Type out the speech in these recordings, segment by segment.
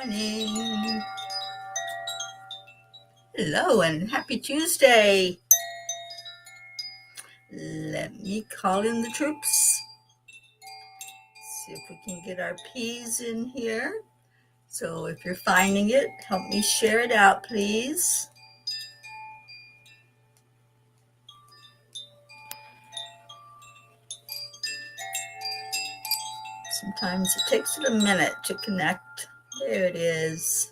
morning. Hello and happy Tuesday. Let me call in the troops. See if we can get our P's in here. So if you're finding it, help me share it out, please. Sometimes it takes it a minute to connect. There it is.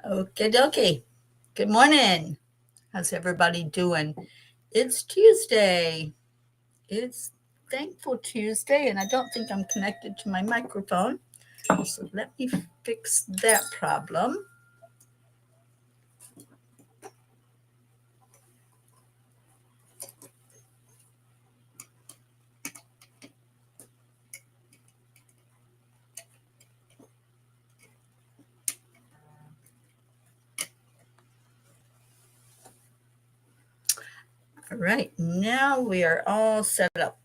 Okie dokie. Good morning. How's everybody doing? It's Tuesday. It's Thankful Tuesday, and I don't think I'm connected to my microphone. So let me fix that problem. All right, now we are all set up.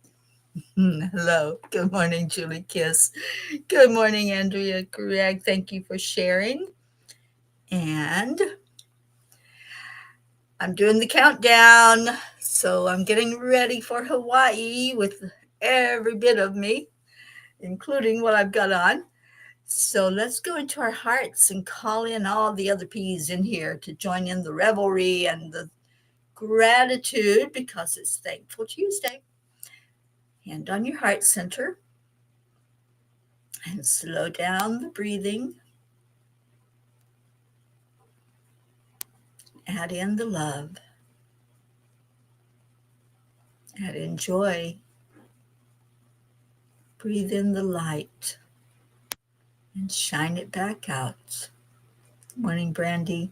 Hello. Good morning, Julie Kiss. Good morning, Andrea Greg. Thank you for sharing. And I'm doing the countdown. So I'm getting ready for Hawaii with every bit of me, including what I've got on. So let's go into our hearts and call in all the other P's in here to join in the revelry and the gratitude because it's Thankful Tuesday. Hand on your heart center and slow down the breathing. Add in the love. Add in joy. Breathe in the light and shine it back out. Morning, Brandy.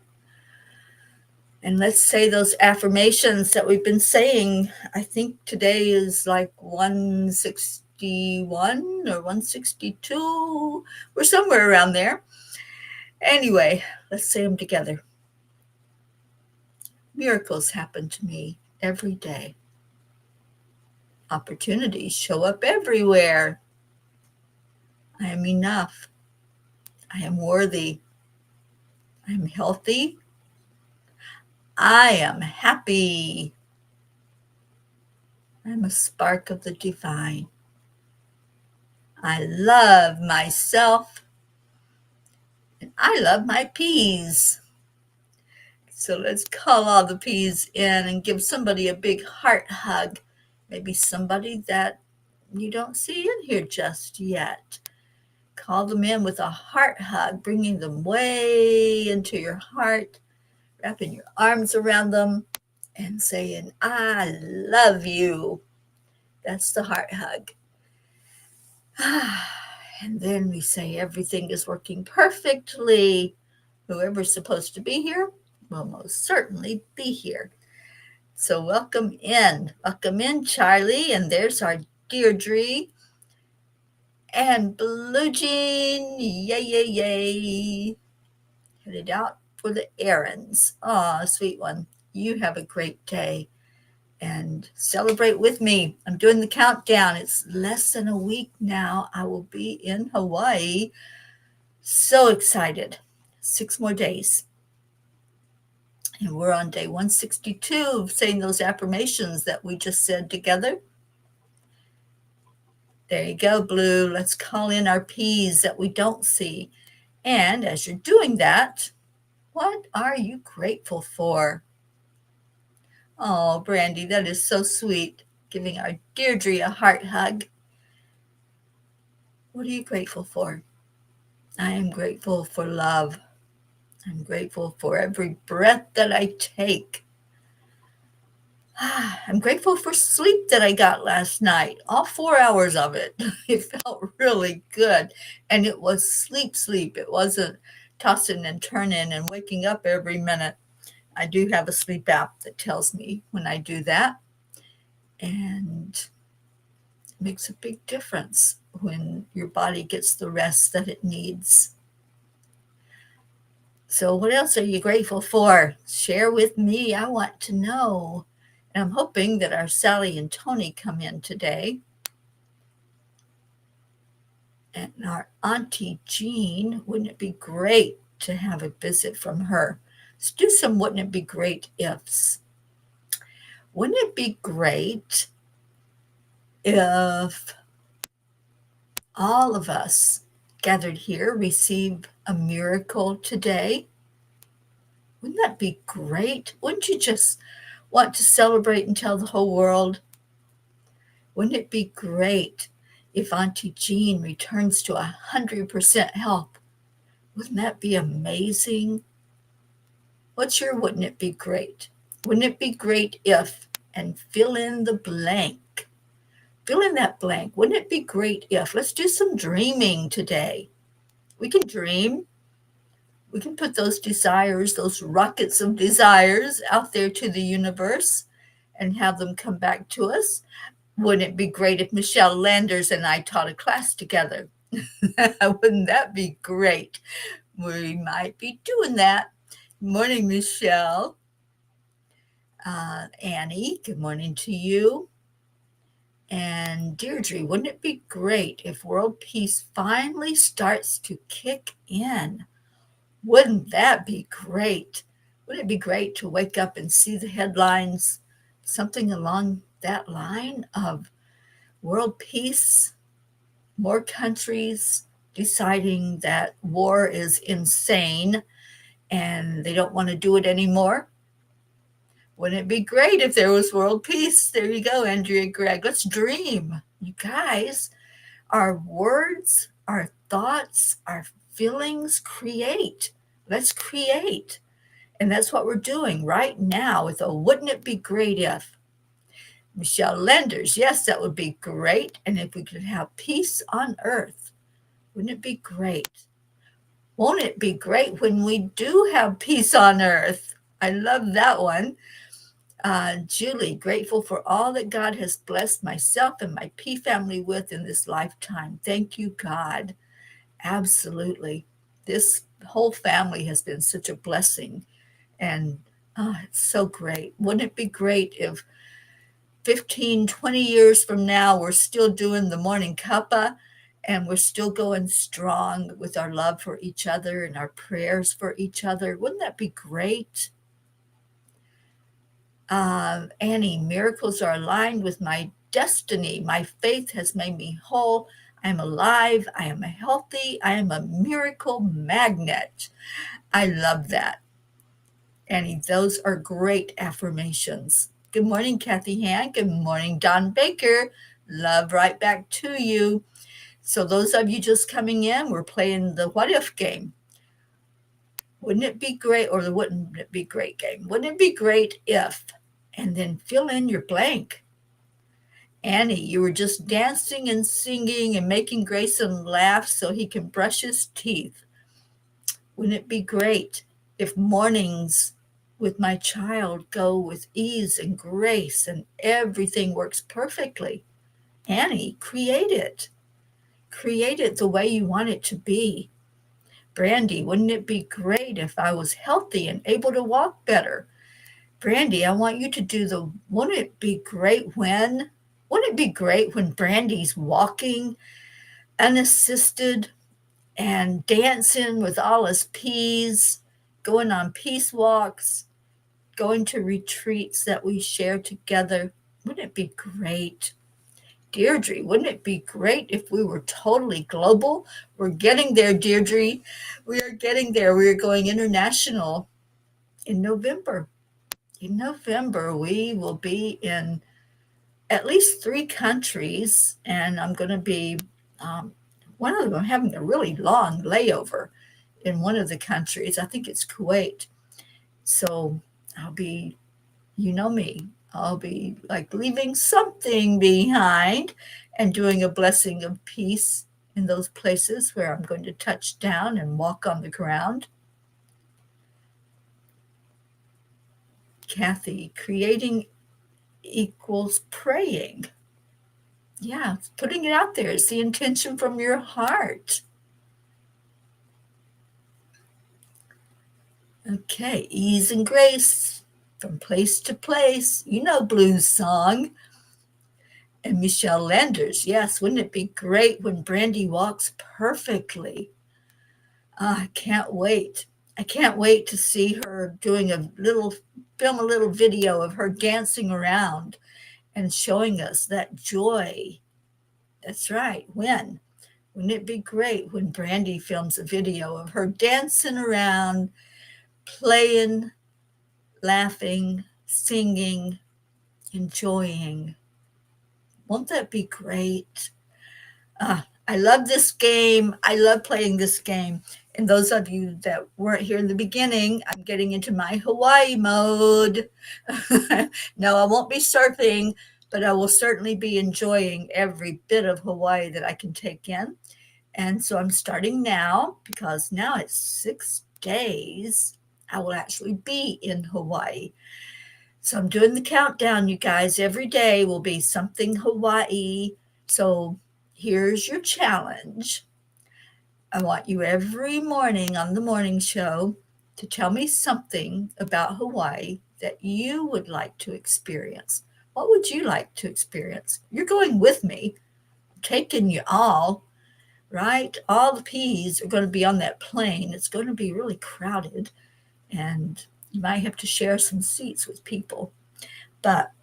And let's say those affirmations that we've been saying. I think today is like 161 or 162. We're somewhere around there. Anyway, let's say them together. Miracles happen to me every day. Opportunities show up everywhere. I am enough. I am worthy. I am healthy. I am happy. I'm a spark of the divine. I love myself. And I love my P's. So let's call all the P's in and give somebody a big heart hug. Maybe somebody that you don't see in here just yet. Call them in with a heart hug, bringing them way into your heart, wrapping your arms around them and saying, I love you. That's the heart hug. And then we say everything is working perfectly. Whoever's supposed to be here will most certainly be here. So welcome in. Welcome in, Charlie. And there's our Deirdre. And Blue Jean. Yay, yay, yay. Headed out for the errands. Aw, sweet one. You have a great day. And celebrate with me. I'm doing the countdown. It's less than a week now. I will be in Hawaii. So excited. 6 more days. And we're on day 162 of saying those affirmations that we just said together. There you go, Blue. Let's call in our P's that we don't see. And as you're doing that, what are you grateful for? Oh, Brandy, that is so sweet. Giving our Deirdre a heart hug. What are you grateful for? I am grateful for love. I'm grateful for every breath that I take. I'm grateful for sleep that I got last night, all 4 hours of it. It felt really good. And it was sleep. It wasn't tossing and turning and waking up every minute. I do have a sleep app that tells me when I do that. And it makes a big difference when your body gets the rest that it needs. So, what else are you grateful for? Share with me. I want to know. And I'm hoping that our Sally and Tony come in today. And our Auntie Jean, wouldn't it be great to have a visit from her? Let's do some wouldn't it be great ifs. Wouldn't it be great if all of us gathered here receive a miracle today? Wouldn't that be great? Wouldn't you just want to celebrate and tell the whole world? Wouldn't it be great if Auntie Jean returns to 100% health? Wouldn't that be amazing? What's your wouldn't it be great? Wouldn't it be great if, and fill in the blank. Fill in that blank. Wouldn't it be great if, let's do some dreaming today. We can dream. We can put those desires, those rockets of desires out there to the universe and have them come back to us. Wouldn't it be great if Michelle Landers and I taught a class together? Wouldn't that be great? We might be doing that. Morning, Michelle. Annie, good morning to you. And Deirdre, wouldn't it be great if world peace finally starts to kick in? Wouldn't that be great? Wouldn't it be great to wake up and see the headlines, something along that line of world peace, more countries deciding that war is insane and they don't want to do it anymore? Wouldn't it be great if there was world peace? There you go, Andrea Gregg. Let's dream. You guys, our words, our thoughts, our feelings create. Let's create. And that's what we're doing right now with a wouldn't it be great if. Michelle Lenders, yes, that would be great. And if we could have peace on earth, wouldn't it be great? Won't it be great when we do have peace on earth? I love that one. Julie, grateful for all that God has blessed myself and my P family with in this lifetime. Thank you, God. Absolutely. This whole family has been such a blessing. And it's so great. Wouldn't it be great if 15, 20 years from now, we're still doing the Morning Cuppa and we're still going strong with our love for each other and our prayers for each other? Wouldn't that be great? Annie, miracles are aligned with my destiny. My faith has made me whole. I am alive. I am healthy. I am a miracle magnet. I love that. Annie, those are great affirmations. Good morning, Kathy Han. Good morning, Don Baker. Love right back to you. So those of you just coming in, we're playing the what if game. Wouldn't it be great, or the wouldn't it be great game? Wouldn't it be great if, and then fill in your blank. Annie, you were just dancing and singing and making Grayson laugh so he can brush his teeth. Wouldn't it be great if mornings with my child go with ease and grace and everything works perfectly? Annie, create it. Create it the way you want it to be. Brandy, wouldn't it be great if I was healthy and able to walk better? Brandy, I want you to do the, wouldn't it be great when? Wouldn't it be great when Brandy's walking unassisted and dancing with all his peas, going on peace walks, going to retreats that we share together? Wouldn't it be great? Deirdre, wouldn't it be great if we were totally global? We're getting there, Deirdre. We are getting there. We are going international in November. In November, we will be in at least 3 countries, and I'm going to be, one of them having a really long layover in one of the countries. I think it's Kuwait. So I'll be, you know me, I'll be like leaving something behind and doing a blessing of peace in those places where I'm going to touch down and walk on the ground. Kathy, creating equals praying. Yeah, putting it out there. It's the intention from your heart. Okay, ease and grace from place to place. You know blues song. And Michelle Landers, yes, wouldn't it be great when Brandy walks perfectly? I can't wait. I can't wait to see her doing film a little video of her dancing around and showing us that joy. That's right. When? Wouldn't it be great when Brandy films a video of her dancing around, playing, laughing, singing, enjoying? Won't that be great? I love this game. I love playing this game. And those of you that weren't here in the beginning, I'm getting into my Hawaii mode. No, I won't be surfing, but I will certainly be enjoying every bit of Hawaii that I can take in. And so I'm starting now because now it's 6 days I will actually be in Hawaii. So I'm doing the countdown, you guys. Every day will be something Hawaii. So here's your challenge. I want you every morning on the morning show to tell me something about Hawaii that you would like to experience. What would you like to experience? You're going with me. I'm taking you all, right? All the P's are going to be on that plane. It's going to be really crowded, and you might have to share some seats with people. But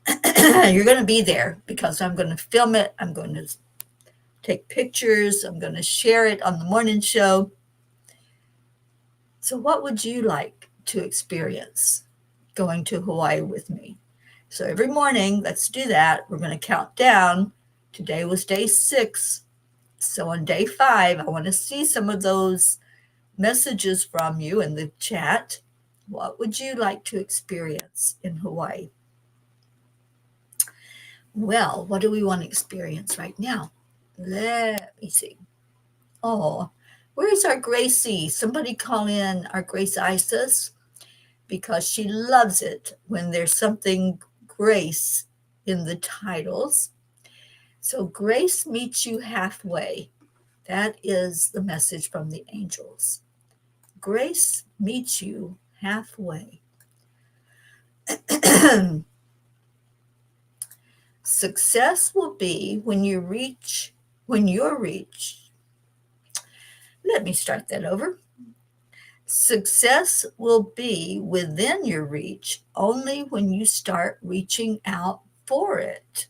you're going to be there because I'm going to film it. I'm going to take pictures. I'm going to share it on the morning show. So what would you like to experience going to Hawaii with me? So every morning, let's do that. We're going to count down. Today was day 6. So on day 5, I want to see some of those messages from you in the chat. What would you like to experience in Hawaii? Well, what do we want to experience right now? Let me see. Oh, where's our Gracie? Somebody call in our Grace Isis because she loves it when there's something grace in the titles. So grace meets you halfway. That is the message from the angels. Grace meets you halfway. Success will be when you're reached. Let me start that over. Success will be within your reach only when you start reaching out for it.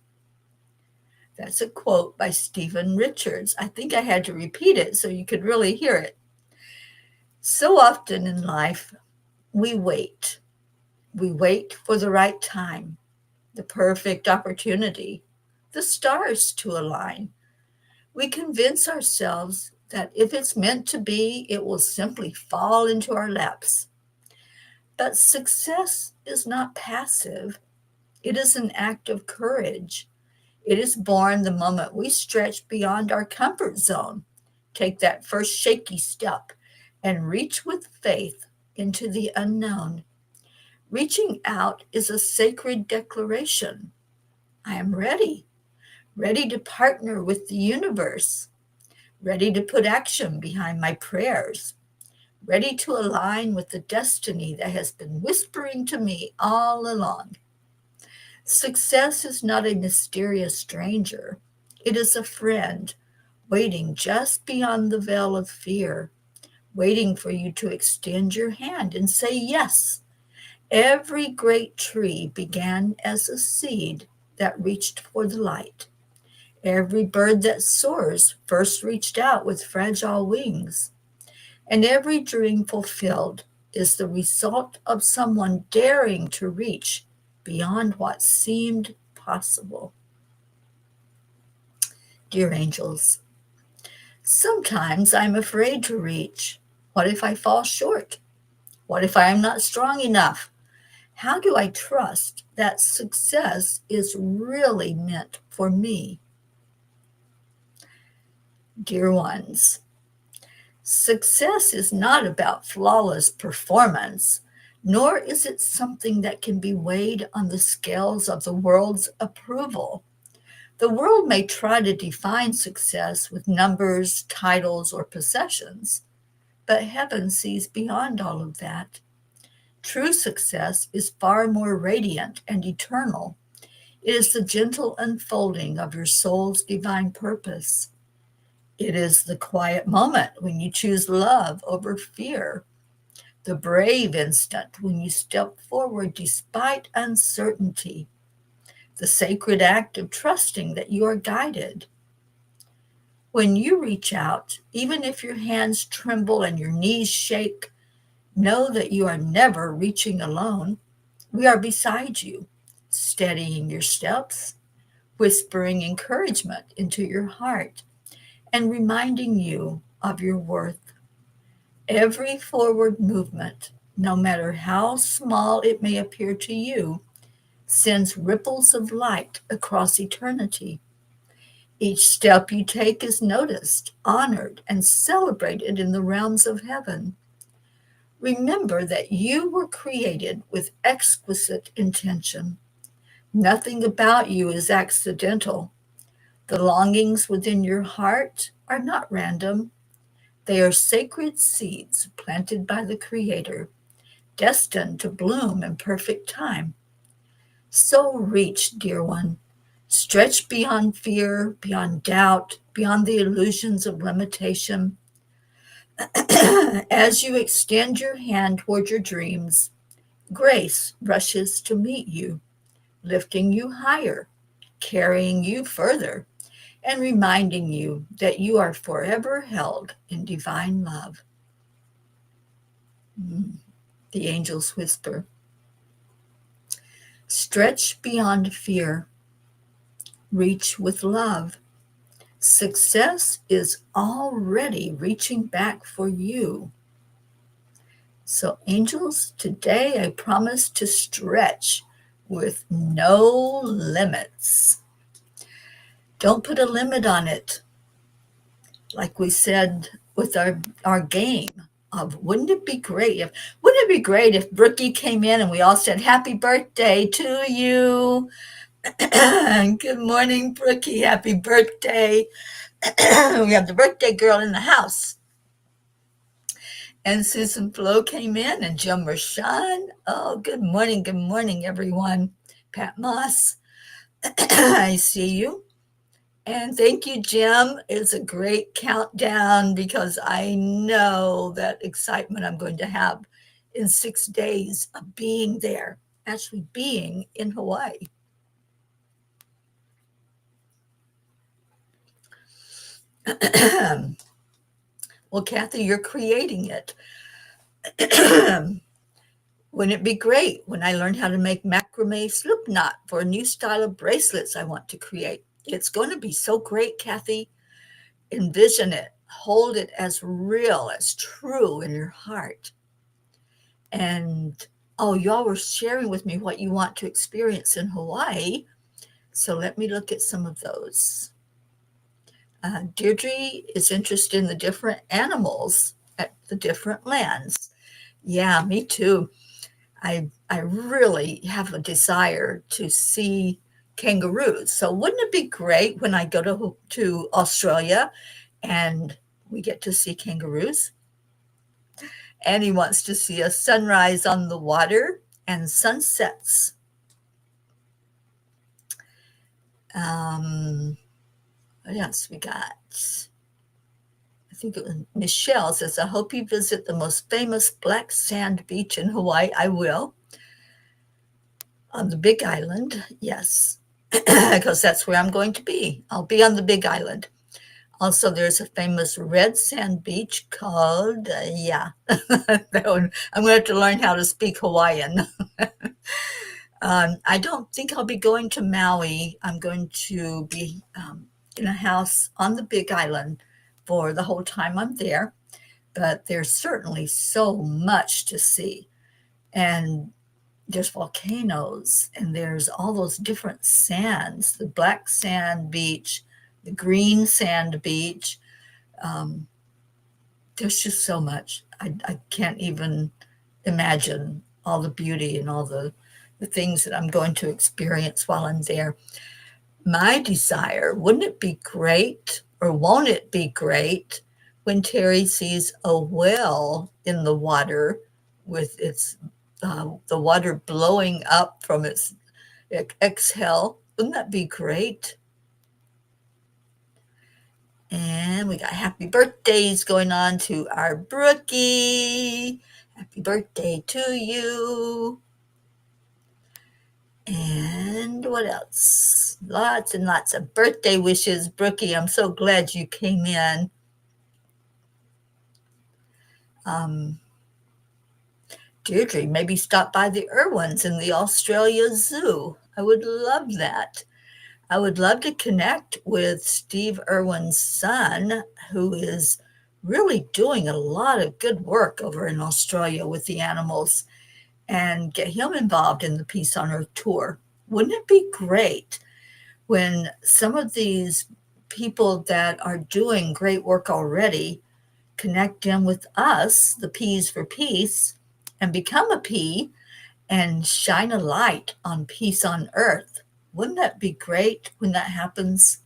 That's a quote by Stephen Richards. I think I had to repeat it so you could really hear it. So often in life, we wait. We wait for the right time, the perfect opportunity, the stars to align. We convince ourselves that if it's meant to be, it will simply fall into our laps. But success is not passive. It is an act of courage. It is born the moment we stretch beyond our comfort zone, take that first shaky step, and reach with faith into the unknown. Reaching out is a sacred declaration. I am ready to partner with the universe, ready to put action behind my prayers, ready to align with the destiny that has been whispering to me all along. Success is not a mysterious stranger. It is a friend waiting just beyond the veil of fear, waiting for you to extend your hand and say yes. Every great tree began as a seed that reached for the light. Every bird that soars first reached out with fragile wings. And every dream fulfilled is the result of someone daring to reach beyond what seemed possible. Dear angels, sometimes I'm afraid to reach. What if I fall short? What if I am not strong enough? How do I trust that success is really meant for me? Dear ones, success is not about flawless performance, nor is it something that can be weighed on the scales of the world's approval. The world may try to define success with numbers, titles, or possessions, but heaven sees beyond all of that. True success is far more radiant and eternal. It is the gentle unfolding of your soul's divine purpose. It is the quiet moment when you choose love over fear, the brave instant when you step forward despite uncertainty, the sacred act of trusting that you are guided. When you reach out, even if your hands tremble and your knees shake, know that you are never reaching alone. We are beside you, steadying your steps, whispering encouragement into your heart, and reminding you of your worth. Every forward movement, no matter how small it may appear to you, sends ripples of light across eternity. Each step you take is noticed, honored, and celebrated in the realms of heaven. Remember that you were created with exquisite intention. Nothing about you is accidental. The longings within your heart are not random. They are sacred seeds planted by the Creator, destined to bloom in perfect time. So reach, dear one. Stretch beyond fear, beyond doubt, beyond the illusions of limitation. As you extend your hand toward your dreams, grace rushes to meet you, lifting you higher, carrying you further, and reminding you that you are forever held in divine love. The angels whisper. Stretch beyond fear. Reach with love. Success is already reaching back for you. So, angels, today I promise to stretch with no limits. Don't put a limit on it. Like we said with our game of wouldn't it be great if Brookie came in and we all said happy birthday to you. Good morning, Brookie. Happy birthday. We have the birthday girl in the house. And Susan Flo came in and Jim Rashawn. Oh, good morning, everyone. Pat Moss, I see you. And thank you, Jim. It's a great countdown because I know that excitement I'm going to have in 6 days of being there, actually being in Hawaii. Well, Kathy, you're creating it. Wouldn't it be great when I learned how to make macrame slip knot for a new style of bracelets I want to create? It's going to be so great, Kathy. Envision it. Hold it as real, as true in your heart. And, y'all were sharing with me what you want to experience in Hawaii. So let me look at some of those. Deirdre is interested in the different animals at the different lands. Yeah, me too. I really have a desire to see kangaroos. So wouldn't it be great when I go to Australia and we get to see kangaroos? And he wants to see a sunrise on the water and sunsets. What else we got? I think it was Michelle says, I hope you visit the most famous black sand beach in Hawaii. I will. On the Big Island, yes, because that's where I'm going to be. I'll be on the Big Island. Also, there's a famous red sand beach called, I'm going to have to learn how to speak Hawaiian. I don't think I'll be going to Maui. I'm going to be in a house on the Big Island for the whole time I'm there. But there's certainly so much to see. And there's volcanoes, and there's all those different sands, the black sand beach, the green sand beach. Um, there's just so much. I can't even imagine all the beauty and all the things that I'm going to experience while I'm there. My desire, wouldn't it be great, or won't it be great, when Teri sees a whale in the water with its the water blowing up from its exhale? Wouldn't that be great? And we got happy birthdays going on to our Brookie. Happy birthday to you. And what else? Lots and lots of birthday wishes. Brookie, I'm so glad you came in. Deirdre, maybe stop by the Irwins in the Australia Zoo. I would love that. I would love to connect with Steve Irwin's son, who is really doing a lot of good work over in Australia with the animals, and get him involved in the Peace on Earth tour. Wouldn't it be great when some of these people that are doing great work already connect them with us, the P's for Peace, and become a P and shine a light on peace on earth? Wouldn't that be great when that happens?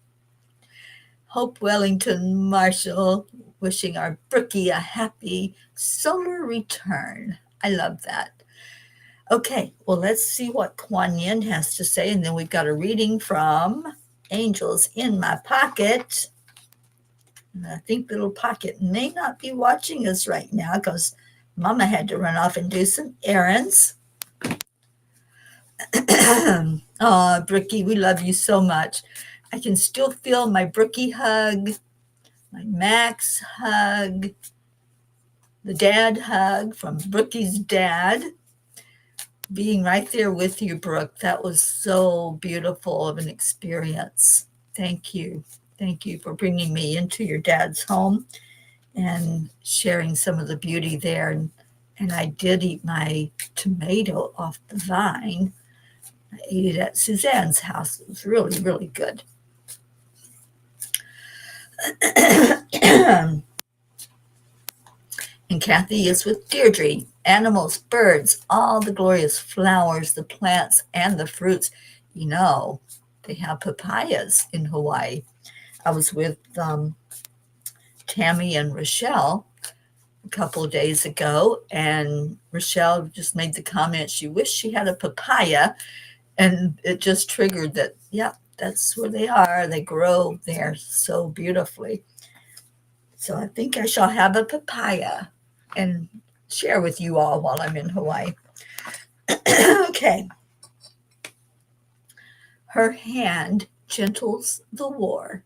Hope Wellington Marshall, wishing our Brookie a happy solar return. I love that. Okay, well, let's see what Kuan Yin has to say, and then we've got a reading from Angels in My Pocket. And I think Little Pocket may not be watching us right now because Mama had to run off and do some errands. Oh, Brookie, we love you so much. I can still feel my Brookie hug, my Max hug, the dad hug from Brookie's dad. Being right there with you, Brooke, that was so beautiful of an experience. Thank you. Thank you for bringing me into your dad's home and sharing some of the beauty there. And I did eat my tomato off the vine. I ate it at Suzanne's house. It was really, really good. And Kathy is with Deirdre. Animals, birds, all the glorious flowers, the plants, and the fruits. You know, they have papayas in Hawaii. I was with Tammy and Rochelle a couple of days ago, and Rochelle just made the comment she wished she had a papaya, and it just triggered that, yeah, that's where they are. They grow there so beautifully. So I think I shall have a papaya and share with you all while I'm in Hawaii. Okay. Her hand gentles the war.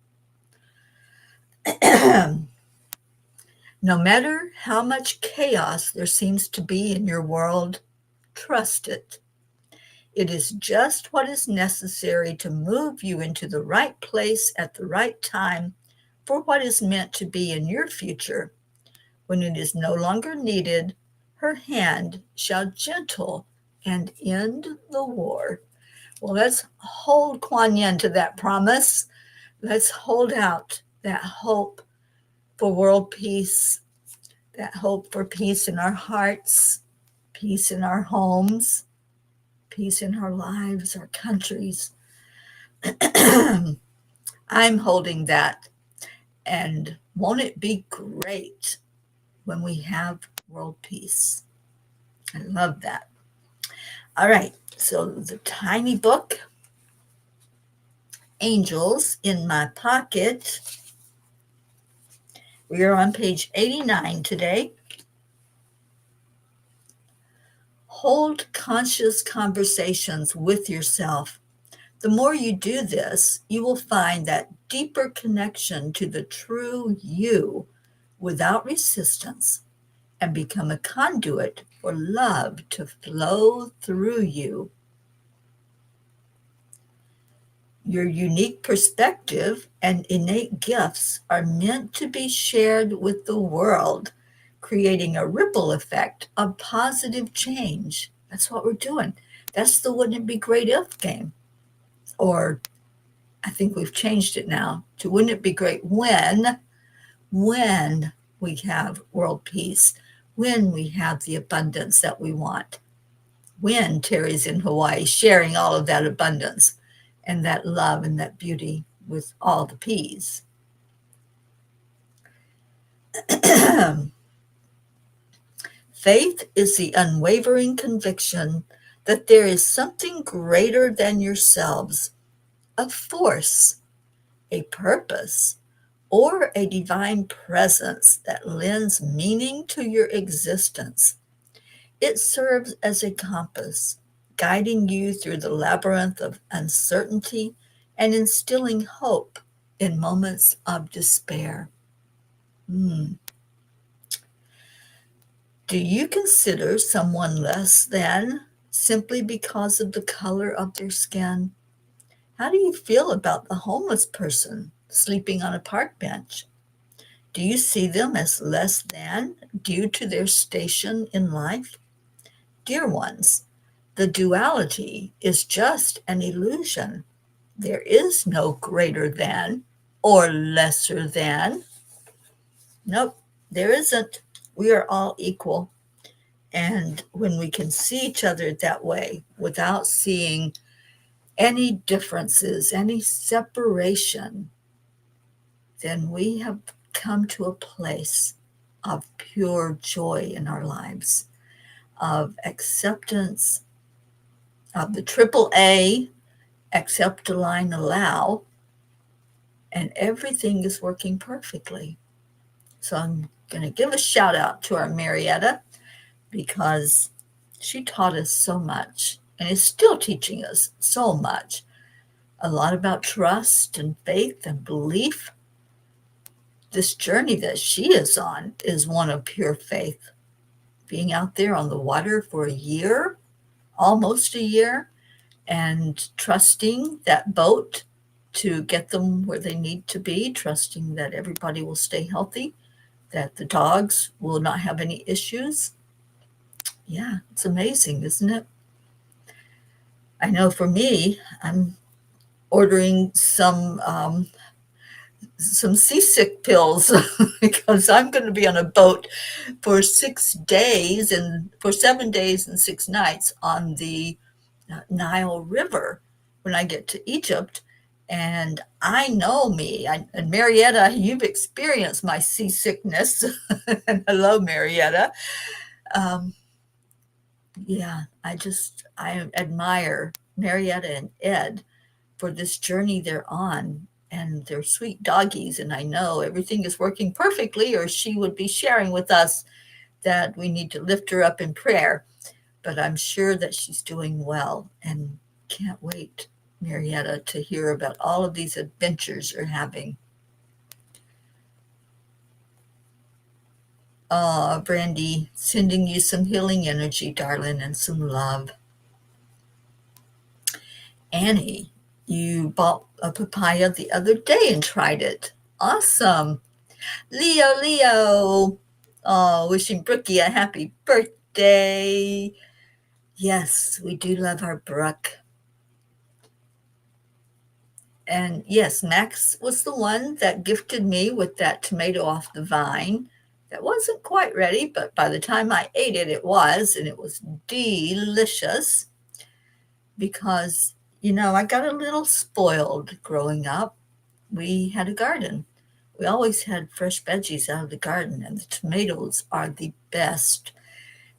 No matter how much chaos there seems to be in your world, trust it. It is just what is necessary to move you into the right place at the right time for what is meant to be in your future. When it is no longer needed, her hand shall gentle and end the war. Well, let's hold Kuan Yin to that promise. Let's hold out that hope for world peace, that hope for peace in our hearts, peace in our homes, peace in our lives, our countries. I'm holding that. And won't it be great when we have world peace? I love that. All right, so the tiny book, Angels in My Pocket. We are on page 89 today. Hold conscious conversations with yourself. The more you do this, you will find that deeper connection to the true you without resistance and become a conduit for love to flow through you. Your unique perspective and innate gifts are meant to be shared with the world, creating a ripple effect of positive change. That's what we're doing. That's the wouldn't it be great if game. Or I think we've changed it now to wouldn't it be great when we have world peace, when we have the abundance that we want, when Teri's in Hawaii sharing all of that abundance and that love and that beauty with all the P's. Faith is the unwavering conviction that there is something greater than yourselves, a force, a purpose, or a divine presence that lends meaning to your existence. It serves as a compass, guiding you through the labyrinth of uncertainty and instilling hope in moments of despair. Hmm. Do you consider someone less than simply because of the color of their skin? How do you feel about the homeless person sleeping on a park bench? Do you see them as less than due to their station in life? Dear ones, the duality is just an illusion. There is no greater than or lesser than. Nope, there isn't. We are all equal. And when we can see each other that way without seeing any differences, any separation, then we have come to a place of pure joy in our lives, of acceptance, of the triple A, accept, align, allow, and everything is working perfectly. So I'm going to give a shout out to our Marietta because she taught us so much and is still teaching us so much. A lot about trust and faith and belief. This journey that she is on is one of pure faith. Being out there on the water for a year, almost a year, and trusting that boat to get them where they need to be, trusting that everybody will stay healthy, that the dogs will not have any issues. Yeah, it's amazing, isn't it? I know for me, I'm ordering some seasick pills because I'm going to be on a boat for 6 days and for 7 days and 6 nights on the Nile River when I get to Egypt. And I know me, and Marietta, you've experienced my seasickness. And hello, Marietta. Um, yeah, I admire Marietta and Ed for this journey they're on. And they're sweet doggies. And I know everything is working perfectly, or she would be sharing with us that we need to lift her up in prayer. But I'm sure that she's doing well and can't wait, Marietta, to hear about all of these adventures you're having. Brandy, sending you some healing energy, darling, and some love. Annie, you bought a papaya the other day and tried it. Awesome. Leo. Oh, wishing Brookie a happy birthday. Yes, we do love our Brooke. And yes, Max was the one that gifted me with that tomato off the vine. That wasn't quite ready, but by the time I ate it, it was, and it was delicious because, I got a little spoiled growing up. We had a garden. We always had fresh veggies out of the garden, and the tomatoes are the best.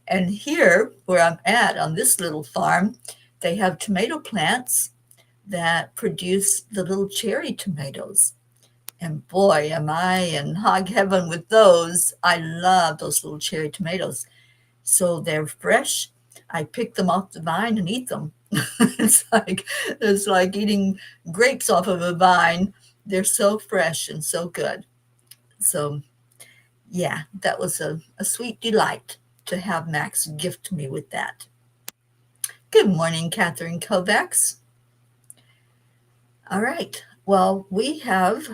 And here, where I'm at on this little farm, they have tomato plants that produce the little cherry tomatoes. And boy, am I in hog heaven with those. I love those little cherry tomatoes. So they're fresh. I pick them off the vine and eat them. it's like eating grapes off of a vine. They're so fresh and so good. So yeah, that was a sweet delight to have Max gift me with that. Good morning, Catherine Kovacs. All right. Well, we have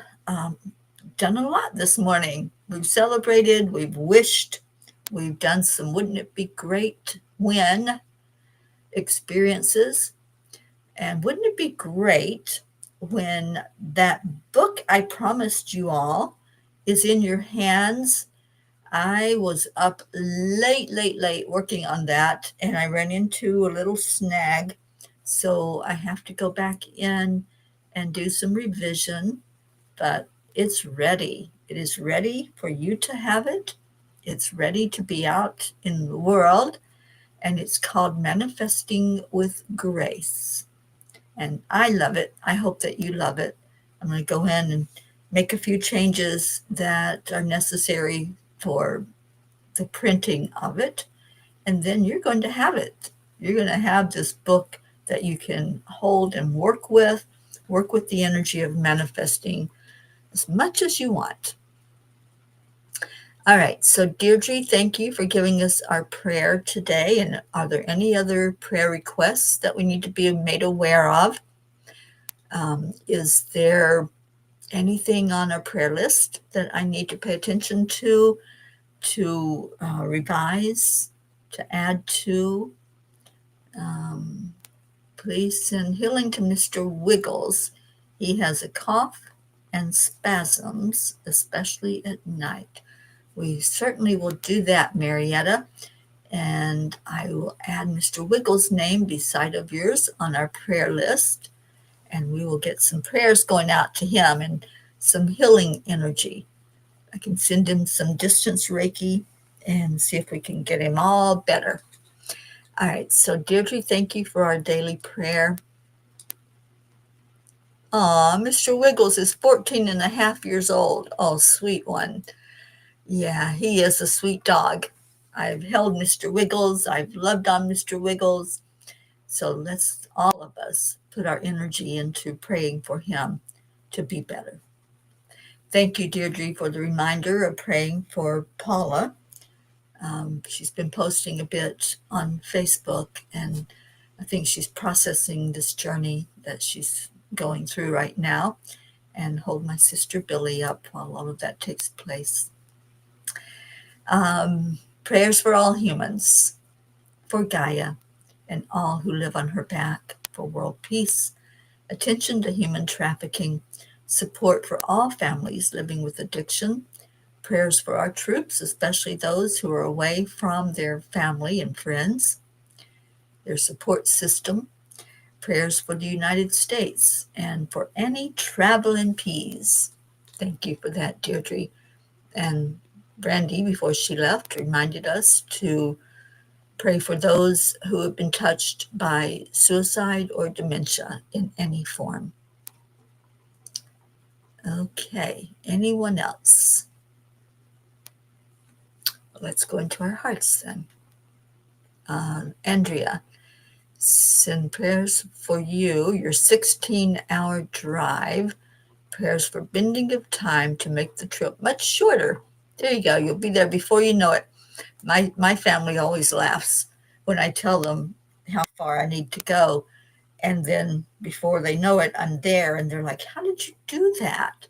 done a lot this morning. We've celebrated, we've wished, we've done some wouldn't it be great when experiences. And wouldn't it be great when that book I promised you all is in your hands? I was up late working on that, and I ran into a little snag. So I have to go back in and do some revision, but it's ready. It is ready for you to have it. It's ready to be out in the world, and it's called Manifesting with Grace. And I love it. I hope that you love it. I'm going to go in and make a few changes that are necessary for the printing of it, and then you're going to have it. You're going to have this book that you can hold and work with the energy of manifesting as much as you want. All right, so Deirdre, thank you for giving us our prayer today. And are there any other prayer requests that we need to be made aware of? Is there anything on our prayer list that I need to pay attention to revise, to add to? Please send healing to Mr. Wiggles. He has a cough and spasms, especially at night. We certainly will do that, Marietta. And I will add Mr. Wiggles' name beside of yours on our prayer list. And we will get some prayers going out to him and some healing energy. I can send him some distance Reiki and see if we can get him all better. All right, so Deirdre, thank you for our daily prayer. Mr. Wiggles is 14 and a half years old. Oh, sweet one. Yeah, he is a sweet dog. I've held Mr. Wiggles. I've loved on Mr. Wiggles. So let's all of us put our energy into praying for him to be better. Thank you, Deirdre, for the reminder of praying for Paula. She's been posting a bit on Facebook, and I think she's processing this journey that she's going through right now, and hold my sister Billy up while all of that takes place. Prayers for all humans, for Gaia, and all who live on her back, for world peace, attention to human trafficking, support for all families living with addiction, prayers for our troops, especially those who are away from their family and friends, their support system, prayers for the United States, and for any traveling peas. Thank you for that, Deirdre. And Brandy, before she left, reminded us to pray for those who have been touched by suicide or dementia in any form. Okay, anyone else? Let's go into our hearts then. Andrea, send prayers for you, your 16-hour drive, prayers for bending of time to make the trip much shorter. There you go. You'll be there before you know it. My family always laughs when I tell them how far I need to go. And then before they know it, I'm there. And they're like, how did you do that?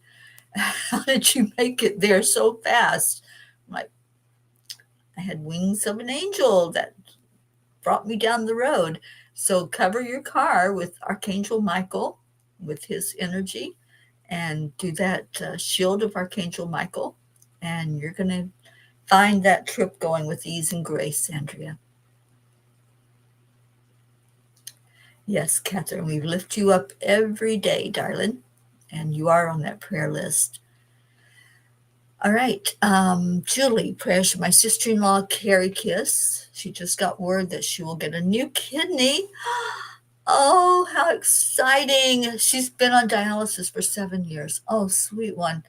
How did you make it there so fast? I'm like, I had wings of an angel that brought me down the road. So cover your car with Archangel Michael, with his energy, and do that shield of Archangel Michael. And you're going to find that trip going with ease and grace, Andrea. Yes, Catherine, we lift you up every day, darling, and you are on that prayer list. All right, Julie, prayers for my sister-in-law, Carrie Kiss. She just got word that she will get a new kidney. Oh, how exciting. She's been on dialysis for 7 years. Oh, sweet one.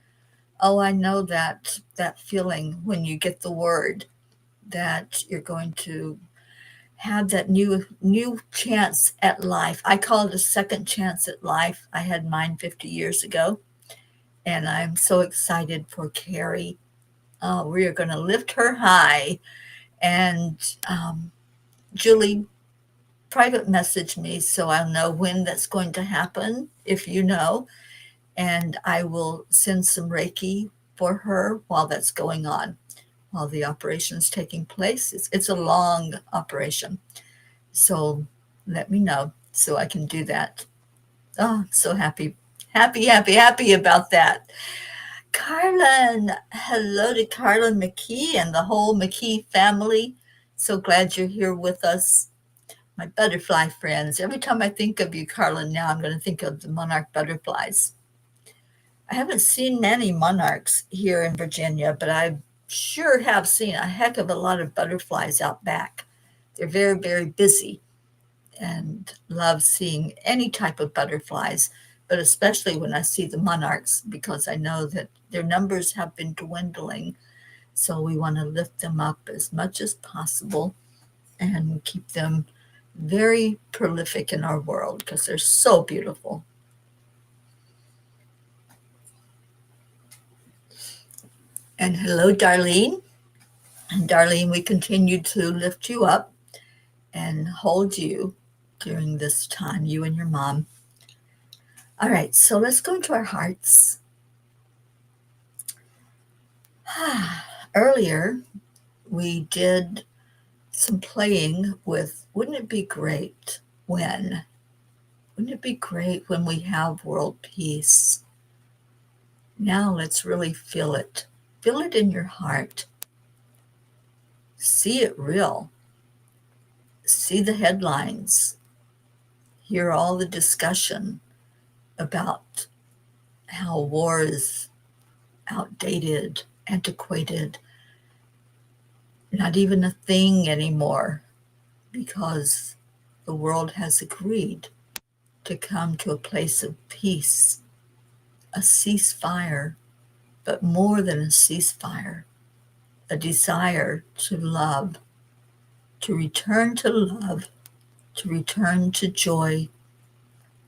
Oh, I know that feeling when you get the word that you're going to have that new chance at life. I call it a second chance at life. I had mine 50 years ago, and I'm so excited for Carrie. We are going to lift her high. And Julie, private message me so I'll know when that's going to happen, if you know, and I will send some Reiki for her while that's going on, while the operation is taking place. It's a long operation. So let me know so I can do that. Oh, I'm so happy, happy, happy, happy about that. Carlin, hello to Carlin McKee and the whole McKee family. So glad you're here with us, my butterfly friends. Every time I think of you, Carlin, now I'm going to think of the monarch butterflies. I haven't seen many monarchs here in Virginia, but I sure have seen a heck of a lot of butterflies out back. They're very, very busy and love seeing any type of butterflies, but especially when I see the monarchs because I know that their numbers have been dwindling. So we want to lift them up as much as possible and keep them very prolific in our world because they're so beautiful. And hello, Darlene. And Darlene, we continue to lift you up and hold you during this time, you and your mom. All right, so let's go into our hearts. Earlier, we did some playing with wouldn't it be great when? Wouldn't it be great when we have world peace? Now let's really feel it. Feel it in your heart. See it real. See the headlines. Hear all the discussion about how war is outdated, antiquated, not even a thing anymore because the world has agreed to come to a place of peace, a ceasefire, but more than a ceasefire, a desire to love, to return to love, to return to joy,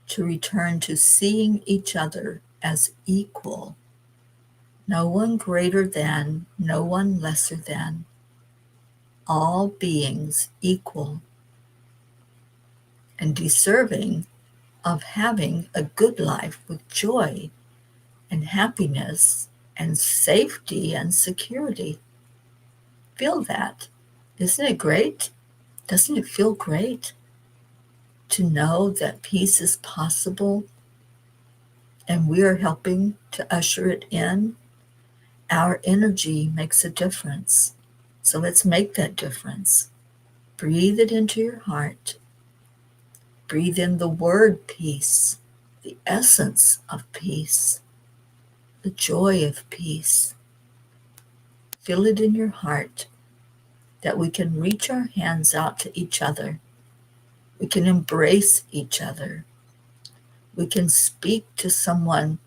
to return to seeing each other as equal, no one greater than, no one lesser than, all beings equal and deserving of having a good life with joy and happiness and safety and security. Feel that. Isn't it great? Doesn't it feel great to know that peace is possible and we are helping to usher it in? Our energy makes a difference. So let's make that difference. Breathe it into your heart. Breathe in the word peace, the essence of peace, the joy of peace. Feel it in your heart that we can reach our hands out to each other. We can embrace each other. We can speak to someone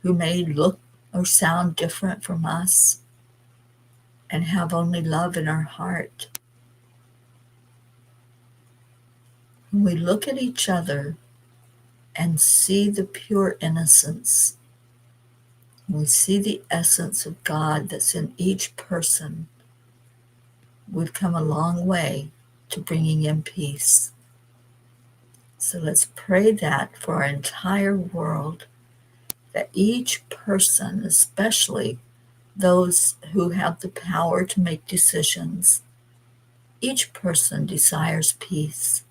who may look or sound different from us and have only love in our heart. When we look at each other and see the pure innocence, we see the essence of God that's in each person, we've come a long way to bringing in peace. So let's pray that for our entire world, that each person, especially those who have the power to make decisions, each person desires peace.